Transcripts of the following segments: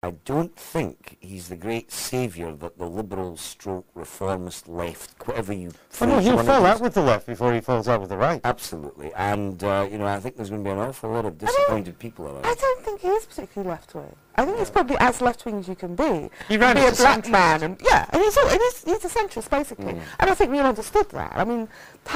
I don't think he's the great saviour that the liberal stroke reformist left, whatever you Well, no, phrase he'll one of fall these. out with the left before he falls out with the right. Absolutely. And, you know, I think there's going to be an awful lot of disappointed people around. I don't think he is particularly left-wing. I think he's probably as left-wing as you can be. He ran be as a black centrist. man, and and he's a centrist basically. And I think we all understood that. I mean,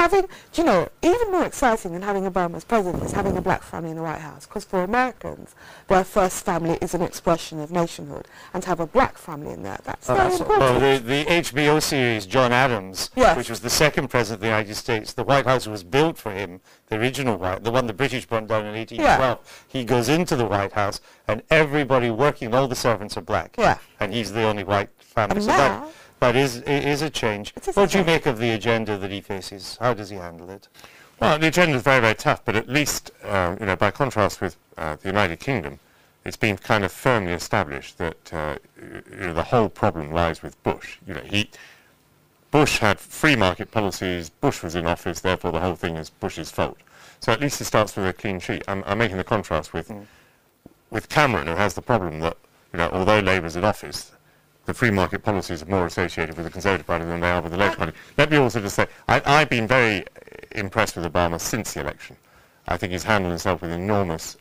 do you know, even more exciting than having Obama as president is having a black family in the White House. Because for Americans, their first family is an expression of nationhood, and to have a black family in there, that's very important. Well, the HBO series John Adams, which was the second president of the United States, the White House was built for him, the original the one the British burnt down in 1812. He goes into the White House, and everybody working, all the servants are black. And he's the only white family. And so now, that is a change. What do you make of the agenda that he faces? How does he handle it? Well, the agenda is very, very tough, but at least, you know, by contrast with the United Kingdom, it's been kind of firmly established that you know, the whole problem lies with Bush. You know, Bush had free market policies, Bush was in office, therefore the whole thing is Bush's fault. So at least he starts with a clean sheet. I'm making the contrast with Cameron, who has the problem that, you know, although Labour's in office, the free market policies are more associated with the Conservative Party than they are with the Labour Party. Let me also just say, I've been very impressed with Obama since the election. I think he's handled himself with enormous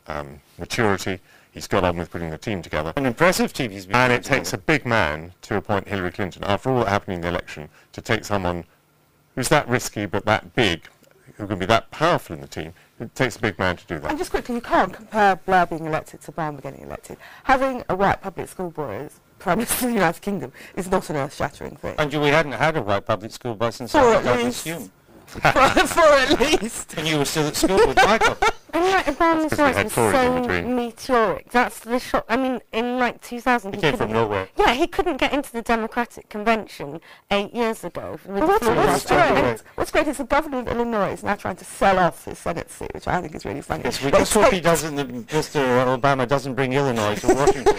maturity. He's got on with putting the team together. An impressive team he's been And it takes a big man to appoint Hillary Clinton, after all that happened in the election, to take someone who's that risky but that big, who can be that powerful in the team. It takes a big man to do that. and just quickly, you can't compare Blair being elected to Obama getting elected. Having a white public school boy as Prime Minister of the United Kingdom is not an earth-shattering thing. And we hadn't had a white public school boy since For I at least. assume. for at least. And you were still at school with Michael. And like Obama's Because we rise had was Tories in so between. meteoric. That's the shock. I mean, in like 2000, He came from nowhere. Yeah, he couldn't get into the Democratic Convention 8 years ago. With Well, the what's great is the governor of Illinois is now trying to sell off his Senate seat, which I think is really funny. Yes, we just hope he doesn't, Mr. Obama doesn't bring Illinois to Washington.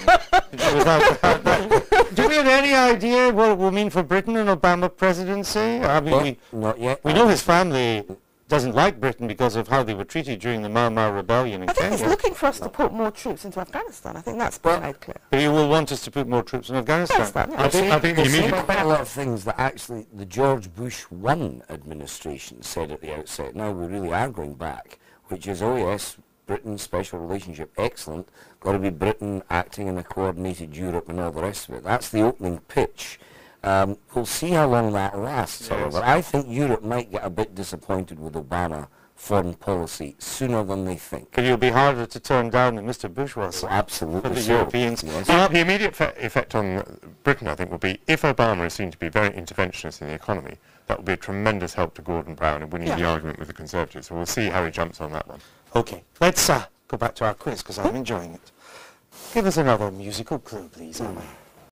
Do we have any idea what it will mean for Britain an Obama presidency? I mean, Not yet. we know his family doesn't like Britain because of how they were treated during the Mau Mau rebellion in I think he's Kenya. looking for us to put more troops into Afghanistan. I think that's been made clear. But he will want us to put more troops in Afghanistan. I think the immediate... quite a lot of things that actually the George Bush 1 administration said at the outset. Now we really are going back, which is, oh yes, Britain, special relationship, excellent. Got to be Britain acting in a coordinated Europe and all the rest of it. That's the opening pitch. We'll see how long that lasts, however. I think Europe might get a bit disappointed with Obama foreign policy sooner than they think. But you'll be harder to turn down than Mr. Bush was. Absolutely For the so. Europeans. Yes. The immediate effect on Britain, I think, will be, if Obama is seen to be very interventionist in the economy, that will be a tremendous help to Gordon Brown in winning the argument with the Conservatives. So we'll see how he jumps on that one. Okay, let's go back to our quiz because I'm enjoying it. Give us another musical clue, please, Emma.